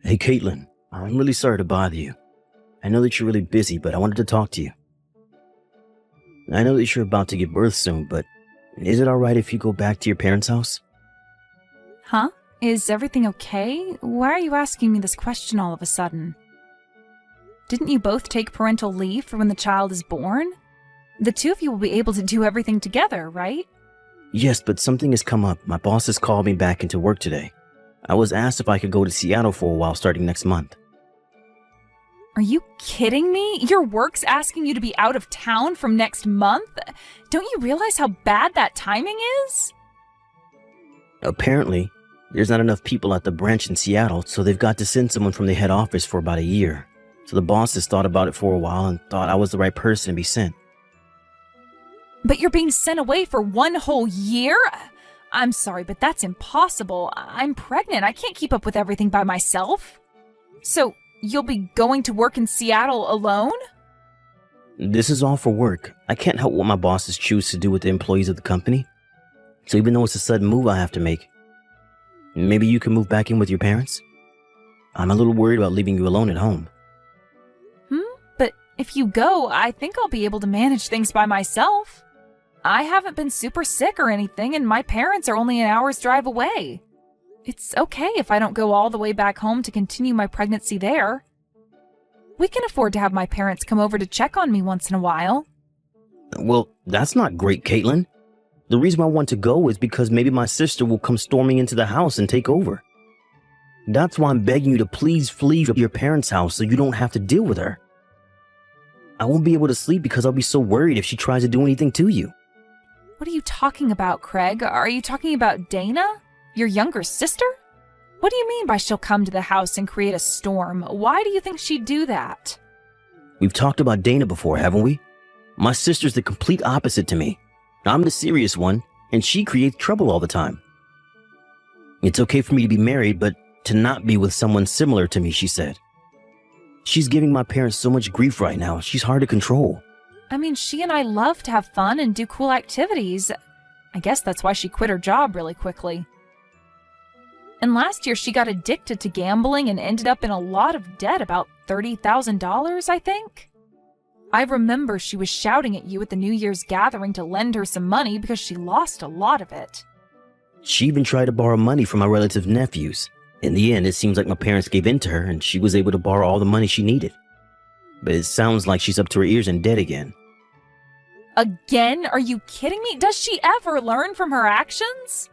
Hey, Caitlin, I'm really sorry to bother you. I know that you're really busy, but I wanted to talk to you. I know that you're about to give birth soon, but is it alright if you go back to your parents' house? Huh? Is everything okay? Why are you asking me this question all of a sudden? Didn't you both take parental leave for when the child is born? The two of you will be able to do everything together, right? Yes, but something has come up. My boss has called me back into work today. I was asked if I could go to Seattle for a while starting next month. Are you kidding me? Your work's asking you to be out of town from next month? Don't you realize how bad that timing is? Apparently, there's not enough people at the branch in Seattle, so they've got to send someone from the head office for about a year. So the boss has thought about it for a while and thought I was the right person to be sent. But you're being sent away for one whole year? I'm sorry, but that's impossible. I'm pregnant. I can't keep up with everything by myself. So, you'll be going to work in Seattle alone? This is all for work. I can't help what my bosses choose to do with the employees of the company. So even though it's a sudden move I have to make, maybe you can move back in with your parents? I'm a little worried about leaving you alone at home. But if you go, I think I'll be able to manage things by myself. I haven't been super sick or anything, and my parents are only an hour's drive away. It's okay if I don't go all the way back home to continue my pregnancy there. We can afford to have my parents come over to check on me once in a while. Well, that's not great, Caitlin. The reason I want to go is because maybe my sister will come storming into the house and take over. That's why I'm begging you to please flee from your parents' house so you don't have to deal with her. I won't be able to sleep because I'll be so worried if she tries to do anything to you. What are you talking about, Craig? Are you talking about Dana? Your younger sister? What do you mean by she'll come to the house and create a storm? Why do you think she'd do that? We've talked about Dana before, haven't we? My sister's the complete opposite to me. I'm the serious one, and she creates trouble all the time. It's okay for me to be married, but to not be with someone similar to me, she said. She's giving my parents so much grief right now, she's hard to control. I mean, she and I love to have fun and do cool activities. I guess that's why she quit her job really quickly. And last year she got addicted to gambling and ended up in a lot of debt, about $30,000, I think. I remember she was shouting at you at the New Year's gathering to lend her some money because she lost a lot of it. She even tried to borrow money from my relative nephews. In the end, it seems like my parents gave in to her and she was able to borrow all the money she needed. But it sounds like she's up to her ears in debt again. Again? Are you kidding me? Does she ever learn from her actions?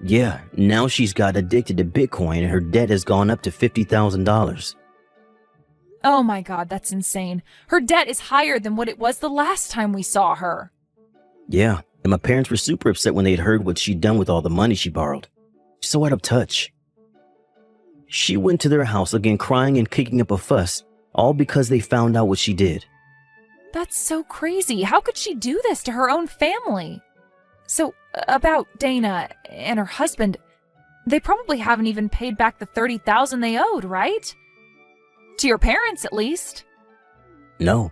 Yeah, now she's got addicted to Bitcoin and her debt has gone up to $50,000. Oh my God, that's insane. Her debt is higher than what it was the last time we saw her. Yeah, and my parents were super upset when they had heard what she'd done with all the money she borrowed. So out of touch. She went to their house again crying and kicking up a fuss, all because they found out what she did. That's so crazy. How could she do this to her own family? So, about Dana and her husband, they probably haven't even paid back the $30,000 they owed, right? To your parents, at least. No,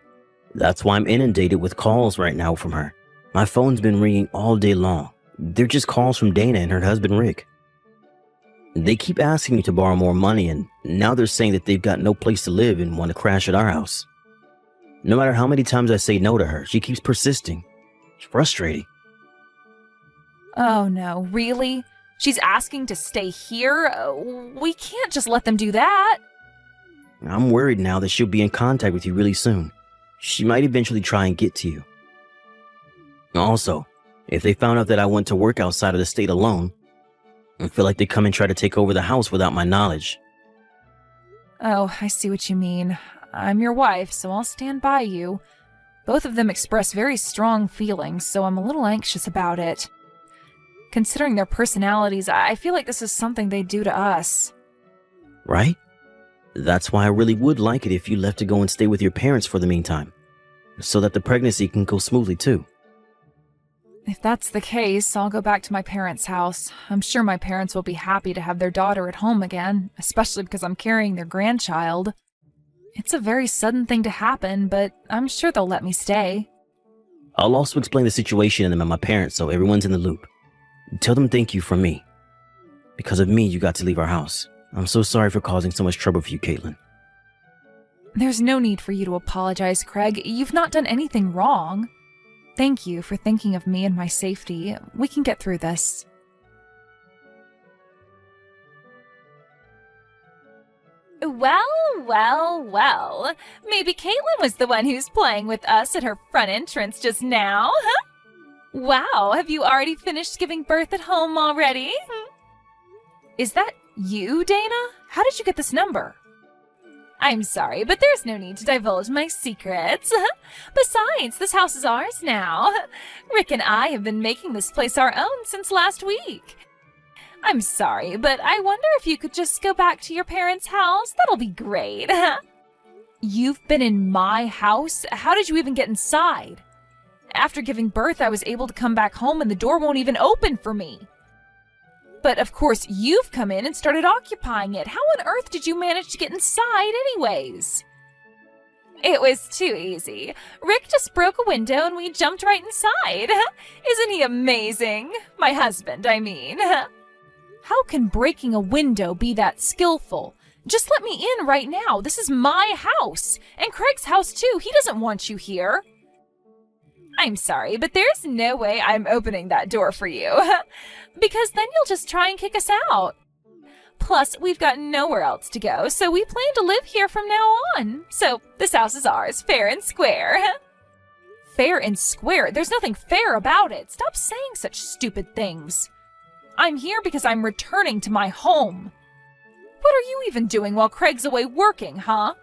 that's why I'm inundated with calls right now from her. My phone's been ringing all day long. They're just calls from Dana and her husband Rick. They keep asking me to borrow more money, and now they're saying that they've got no place to live and want to crash at our house. No matter how many times I say no to her, she keeps persisting. It's frustrating. Oh no, really? She's asking to stay here? We can't just let them do that. I'm worried now that she'll be in contact with you really soon. She might eventually try and get to you. Also, if they found out that I went to work outside of the state alone, I feel like they come and try to take over the house without my knowledge. Oh, I see what you mean. I'm your wife, so I'll stand by you. Both of them express very strong feelings, so I'm a little anxious about it. Considering their personalities, I feel like this is something they do to us. Right? That's why I really would like it if you left to go and stay with your parents for the meantime, so that the pregnancy can go smoothly too. If that's the case, I'll go back to my parents' house. I'm sure my parents will be happy to have their daughter at home again, especially because I'm carrying their grandchild. It's a very sudden thing to happen, but I'm sure they'll let me stay. I'll also explain the situation to them and my parents so everyone's in the loop. Tell them thank you from me. Because of me, you got to leave our house. I'm so sorry for causing so much trouble for you, Caitlin. There's no need for you to apologize, Craig. You've not done anything wrong. Thank you for thinking of me and my safety. We can get through this. Well. Maybe Caitlin was the one who's playing with us at her front entrance just now, huh? Wow, have you already finished giving birth at home already? Is that you, Dana? How did you get this number? I'm sorry, but there's no need to divulge my secrets. Besides, this house is ours now. Rick and I have been making this place our own since last week. I'm sorry, but I wonder if you could just go back to your parents' house. That'll be great. You've been in my house? How did you even get inside? After giving birth, I was able to come back home and the door won't even open for me. But of course, you've come in and started occupying it. How on earth did you manage to get inside anyways? It was too easy. Rick just broke a window and we jumped right inside. Isn't he amazing? My husband, I mean. How can breaking a window be that skillful? Just let me in right now. This is my house. And Craig's house too. He doesn't want you here. I'm sorry, but there's no way I'm opening that door for you. Because then you'll just try and kick us out. Plus, we've got nowhere else to go, so we plan to live here from now on. So, this house is ours, fair and square. Fair and square? There's nothing fair about it. Stop saying such stupid things. I'm here because I'm returning to my home. What are you even doing while Craig's away working, huh?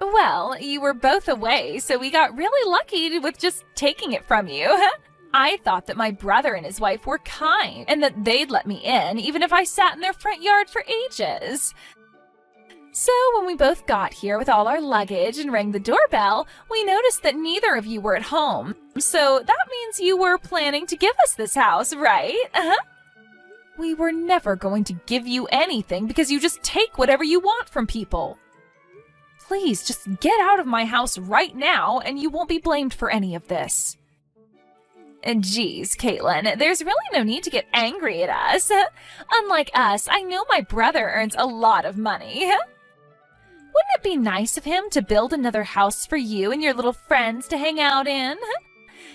Well, you were both away, so we got really lucky with just taking it from you. I thought that my brother and his wife were kind, and that they'd let me in, even if I sat in their front yard for ages. So when we both got here with all our luggage and rang the doorbell, we noticed that neither of you were at home. So that means you were planning to give us this house, right? We were never going to give you anything because you just take whatever you want from people. Please, just get out of my house right now and you won't be blamed for any of this. And geez, Caitlin, there's really no need to get angry at us. Unlike us, I know my brother earns a lot of money. Wouldn't it be nice of him to build another house for you and your little friends to hang out in?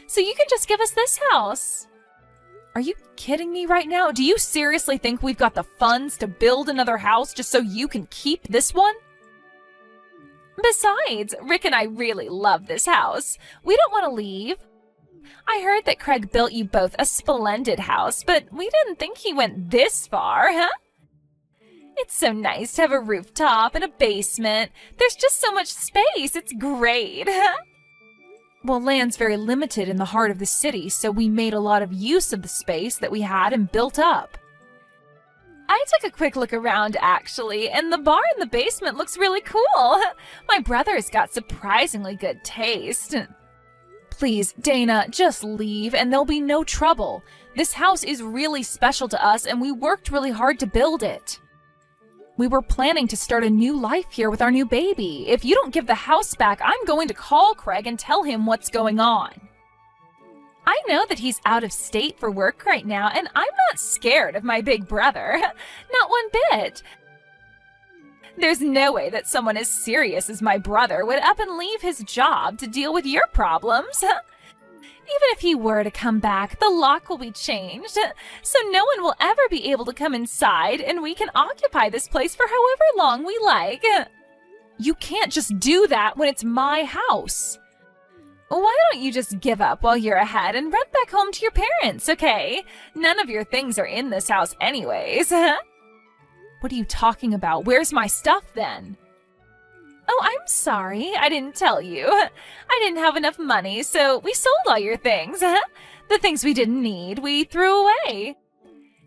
So you can just give us this house. Are you kidding me right now? Do you seriously think we've got the funds to build another house just so you can keep this one? Besides, Rick and I really love this house. We don't want to leave. I heard that Craig built you both a splendid house, but we didn't think he went this far, huh? It's so nice to have a rooftop and a basement. There's just so much space. It's great. Well, land's very limited in the heart of the city, so we made a lot of use of the space that we had and built up. I took a quick look around, actually, and the bar in the basement looks really cool. My brother's got surprisingly good taste. Please, Dana, just leave and there'll be no trouble. This house is really special to us and we worked really hard to build it. We were planning to start a new life here with our new baby. If you don't give the house back, I'm going to call Craig and tell him what's going on. I know that he's out of state for work right now, and I'm not scared of my big brother. Not one bit. There's no way that someone as serious as my brother would up and leave his job to deal with your problems. Even if he were to come back, the lock will be changed, so no one will ever be able to come inside, and we can occupy this place for however long we like. You can't just do that when it's my house. Why don't you just give up while you're ahead and run back home to your parents, okay? None of your things are in this house anyways. What are you talking about? Where's my stuff then? Oh, I'm sorry. I didn't tell you. I didn't have enough money, so we sold all your things. The things we didn't need, we threw away.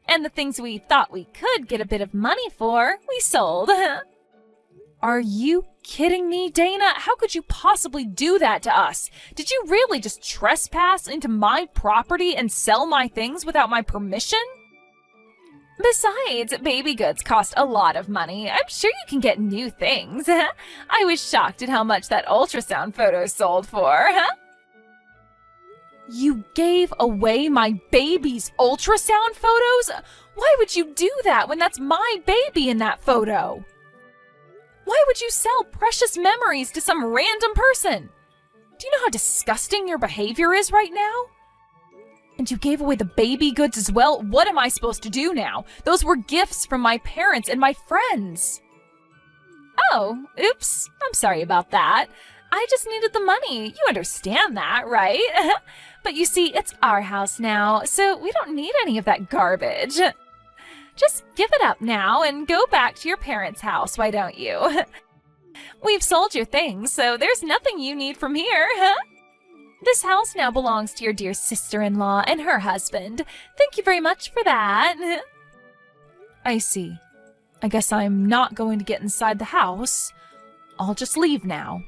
And the things we thought we could get a bit of money for, we sold. Are you kidding me, Dana? How could you possibly do that to us? Did you really just trespass into my property and sell my things without my permission? Besides, baby goods cost a lot of money. I'm sure you can get new things. I was shocked at how much that ultrasound photo sold for. You gave away my baby's ultrasound photos? Why would you do that when that's my baby in that photo? Why would you sell precious memories to some random person? Do you know how disgusting your behavior is right now? And you gave away the baby goods as well? What am I supposed to do now? Those were gifts from my parents and my friends. Oh, oops. I'm sorry about that. I just needed the money. You understand that, right? But you see, it's our house now, so we don't need any of that garbage. Just give it up now and go back to your parents' house, why don't you? We've sold your things, so there's nothing you need from here, huh? This house now belongs to your dear sister-in-law and her husband. Thank you very much for that. I see. I guess I'm not going to get inside the house. I'll just leave now.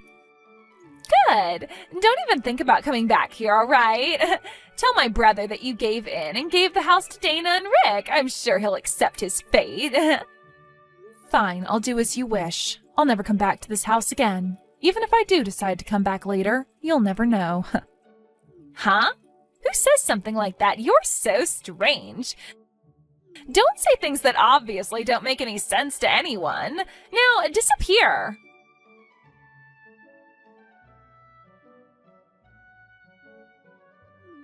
Good. Don't even think about coming back here, all right? Tell my brother that you gave in and gave the house to Dana and Rick. I'm sure he'll accept his fate. Fine, I'll do as you wish. I'll never come back to this house again. Even if I do decide to come back later, you'll never know. Huh? Who says something like that? You're so strange. Don't say things that obviously don't make any sense to anyone. Now, disappear.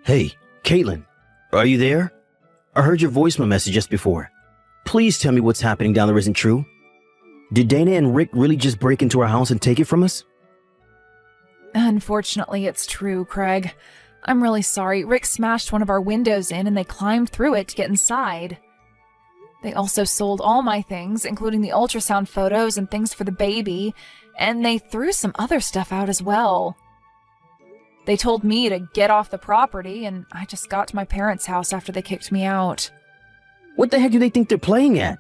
Hey, Caitlin, are you there? I heard your voicemail message just before. Please tell me what's happening down there isn't true. Did Dana and Rick really just break into our house and take it from us? Unfortunately, it's true, Craig. I'm really sorry. Rick smashed one of our windows in and they climbed through it to get inside. They also sold all my things, including the ultrasound photos and things for the baby, and they threw some other stuff out as well. They told me to get off the property, and I just got to my parents' house after they kicked me out. What the heck do they think they're playing at?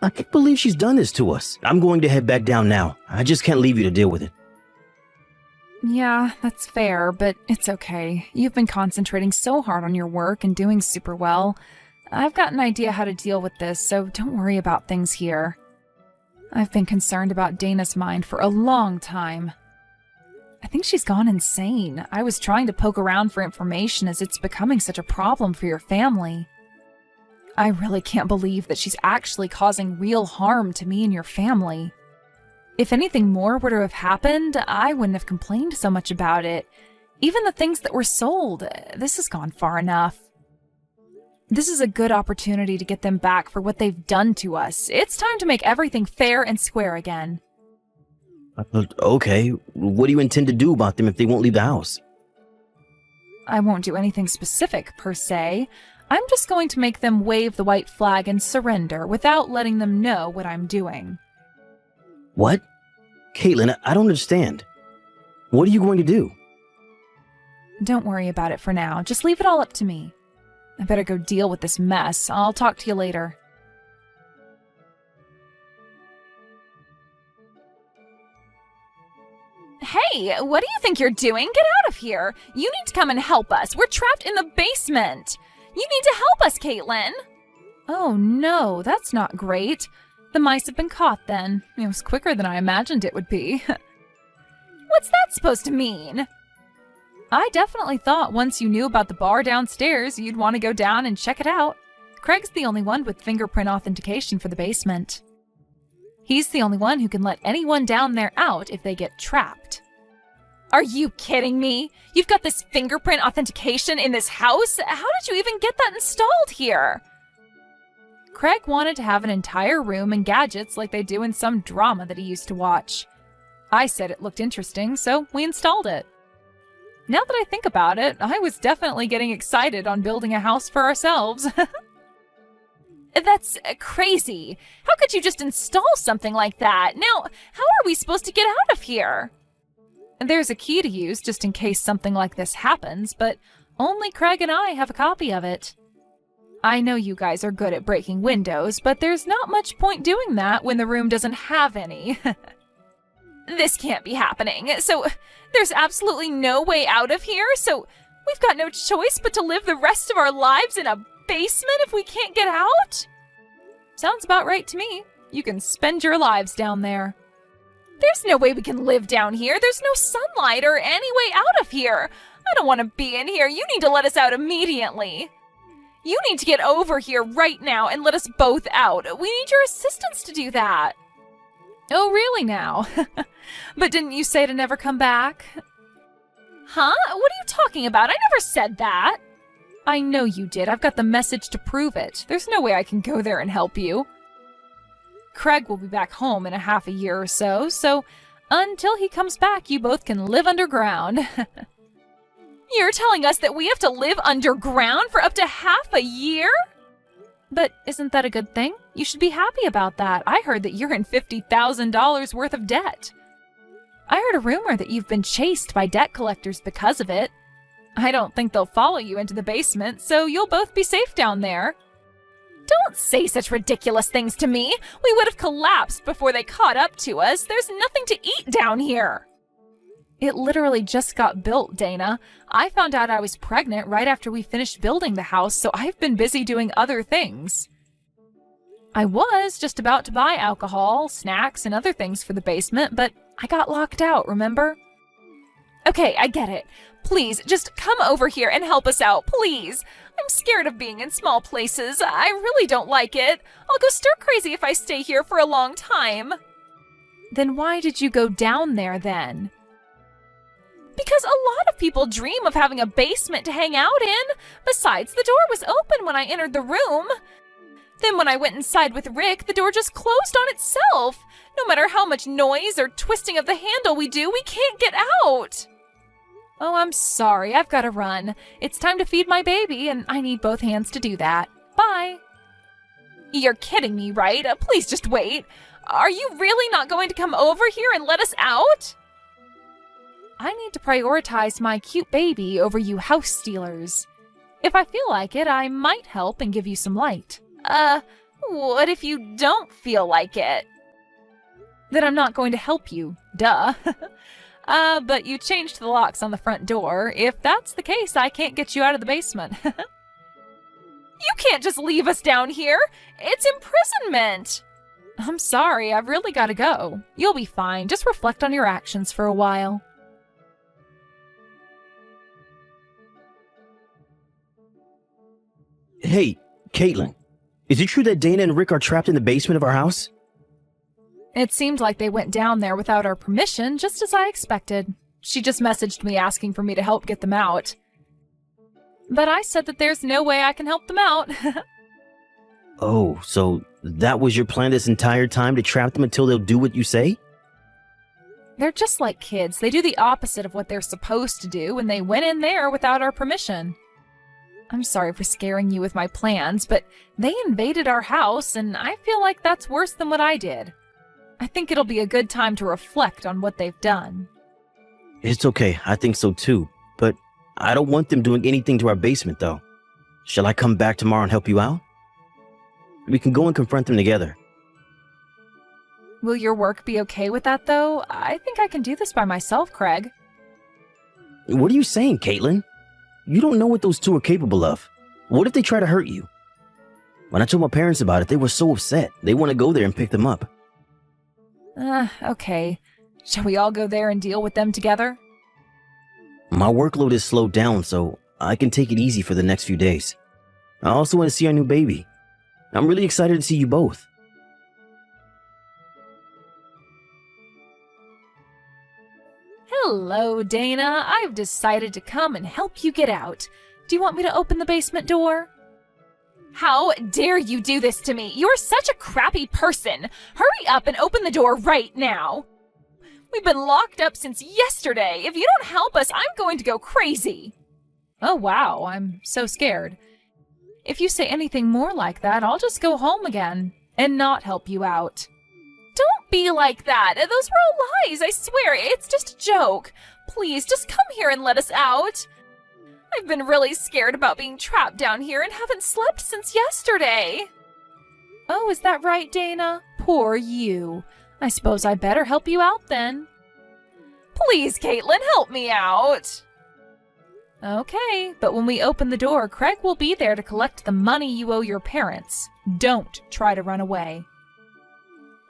I can't believe she's done this to us. I'm going to head back down now. I just can't leave you to deal with it. Yeah, that's fair, but it's okay. You've been concentrating so hard on your work and doing super well. I've got an idea how to deal with this, so don't worry about things here. I've been concerned about Dana's mind for a long time. I think she's gone insane. I was trying to poke around for information as it's becoming such a problem for your family. I really can't believe that she's actually causing real harm to me and your family. If anything more were to have happened, I wouldn't have complained so much about it. Even the things that were sold, this has gone far enough. This is a good opportunity to get them back for what they've done to us. It's time to make everything fair and square again. Okay, what do you intend to do about them if they won't leave the house? I won't do anything specific, per se. I'm just going to make them wave the white flag and surrender without letting them know what I'm doing. What? Caitlin, I don't understand. What are you going to do? Don't worry about it for now. Just leave it all up to me. I better go deal with this mess. I'll talk to you later. Hey, what do you think you're doing? Get out of here! You need to come and help us. We're trapped in the basement. You need to help us, Caitlin. Oh no, that's not great. The mice have been caught then. It was quicker than I imagined it would be. What's that supposed to mean? I definitely thought once you knew about the bar downstairs, you'd want to go down and check it out. Craig's the only one with fingerprint authentication for the basement. He's the only one who can let anyone down there out if they get trapped. Are you kidding me? You've got this fingerprint authentication in this house? How did you even get that installed here? Craig wanted to have an entire room and gadgets like they do in some drama that he used to watch. I said it looked interesting, so we installed it. Now that I think about it, I was definitely getting excited on building a house for ourselves. That's crazy. How could you just install something like that? Now, how are we supposed to get out of here? There's a key to use just in case something like this happens, but only Craig and I have a copy of it. I know you guys are good at breaking windows, but there's not much point doing that when the room doesn't have any. This can't be happening. So there's absolutely no way out of here? So we've got no choice but to live the rest of our lives in a basement if we can't get out? Sounds about right to me. You can spend your lives down there. There's no way we can live down here. There's no sunlight or any way out of here. I don't want to be in here. You need to let us out immediately. You need to get over here right now and let us both out. We need your assistance to do that. Oh, really now? But didn't you say to never come back? Huh? What are you talking about? I never said that. I know you did. I've got the message to prove it. There's no way I can go there and help you. Craig will be back home in a half a year or so, so until he comes back, you both can live underground. You're telling us that we have to live underground for up to half a year? But isn't that a good thing? You should be happy about that. I heard that you're in $50,000 worth of debt. I heard a rumor that you've been chased by debt collectors because of it. I don't think they'll follow you into the basement, so you'll both be safe down there. Don't say such ridiculous things to me. We would have collapsed before they caught up to us. There's nothing to eat down here. It literally just got built, Dana. I found out I was pregnant right after we finished building the house, so I've been busy doing other things. I was just about to buy alcohol, snacks, and other things for the basement, but I got locked out, remember? Okay, I get it. Please, just come over here and help us out, please. I'm scared of being in small places. I really don't like it. I'll go stir crazy if I stay here for a long time. Then why did you go down there then? Because a lot of people dream of having a basement to hang out in. Besides, the door was open when I entered the room. Then when I went inside with Rick, the door just closed on itself. No matter how much noise or twisting of the handle we do, we can't get out. Oh, I'm sorry. I've got to run. It's time to feed my baby, and I need both hands to do that. Bye. You're kidding me, right? Please just wait. Are you really not going to come over here and let us out? I need to prioritize my cute baby over you house stealers. If I feel like it, I might help and give you some light. What if you don't feel like it? Then I'm not going to help you. Duh. But you changed the locks on the front door. If that's the case, I can't get you out of the basement. You can't just leave us down here. It's imprisonment. I'm sorry, I've really got to go. You'll be fine. Just reflect on your actions for a while. Hey, Caitlin, is it true that Dana and Rick are trapped in the basement of our house? It seemed like they went down there without our permission, just as I expected. She just messaged me asking for me to help get them out. But I said that there's no way I can help them out. Oh, so that was your plan this entire time, to trap them until they'll do what you say? They're just like kids. They do the opposite of what they're supposed to do, and they went in there without our permission. I'm sorry for scaring you with my plans, but they invaded our house, and I feel like that's worse than what I did. I think it'll be a good time to reflect on what they've done. It's okay, I think so too, but I don't want them doing anything to our basement though. Shall I come back tomorrow and help you out? We can go and confront them together. Will your work be okay with that though? I think I can do this by myself, Craig. What are you saying, Caitlin? You don't know what those two are capable of. What if they try to hurt you? When I told my parents about it, they were so upset. They want to go there and pick them up. Okay. Shall we all go there and deal with them together? My workload is slowed down, so I can take it easy for the next few days. I also want to see our new baby. I'm really excited to see you both. Hello, Dana. I've decided to come and help you get out. Do you want me to open the basement door? How dare you do this to me? You're such a crappy person. Hurry up and open the door right now. We've been locked up since yesterday. If you don't help us, I'm going to go crazy. Oh, wow. I'm so scared. If you say anything more like that, I'll just go home again and not help you out. Don't be like that. Those were all lies, I swear. It's just a joke. Please, just come here and let us out. I've been really scared about being trapped down here and haven't slept since yesterday. Oh, is that right, Dana? Poor you. I suppose I better help you out then. Please, Caitlin, help me out. Okay, but when we open the door, Craig will be there to collect the money you owe your parents. Don't try to run away.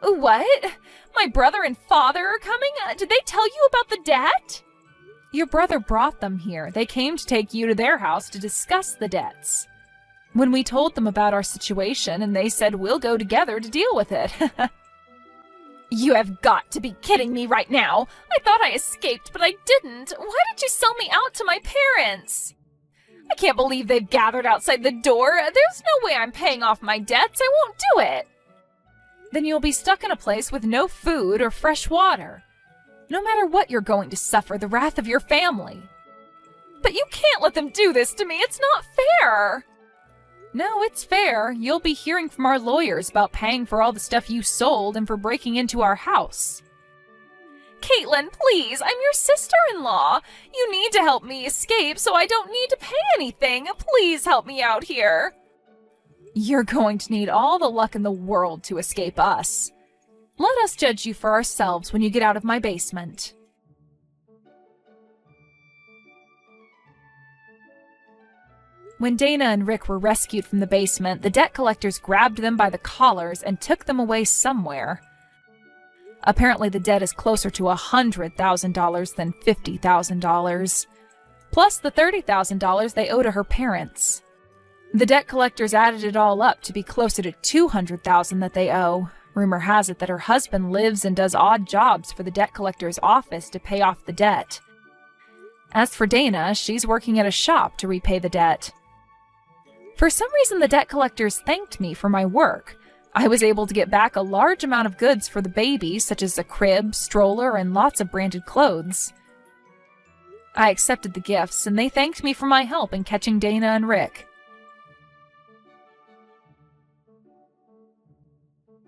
What? My brother and father are coming? Did they tell you about the debt? Your brother brought them here. They came to take you to their house to discuss the debts. When we told them about our situation, and they said we'll go together to deal with it. You have got to be kidding me right now. I thought I escaped, but I didn't. Why did you sell me out to my parents? I can't believe they've gathered outside the door. There's no way I'm paying off my debts. I won't do it. Then you'll be stuck in a place with no food or fresh water. No matter what, you're going to suffer the wrath of your family. But you can't let them do this to me. It's not fair. No, it's fair. You'll be hearing from our lawyers about paying for all the stuff you sold and for breaking into our house. Caitlin, please, I'm your sister-in-law. You need to help me escape so I don't need to pay anything. Please help me out here. You're going to need all the luck in the world to escape us. Let us judge you for ourselves when you get out of my basement. When Dana and Rick were rescued from the basement, the debt collectors grabbed them by the collars and took them away somewhere. Apparently the debt is closer to $100,000 than $50,000, plus the $30,000 they owe to her parents. The debt collectors added it all up to be closer to $200,000 that they owe. Rumor has it that her husband lives and does odd jobs for the debt collector's office to pay off the debt. As for Dana, she's working at a shop to repay the debt. For some reason, the debt collectors thanked me for my work. I was able to get back a large amount of goods for the baby, such as a crib, stroller, and lots of branded clothes. I accepted the gifts, and they thanked me for my help in catching Dana and Rick.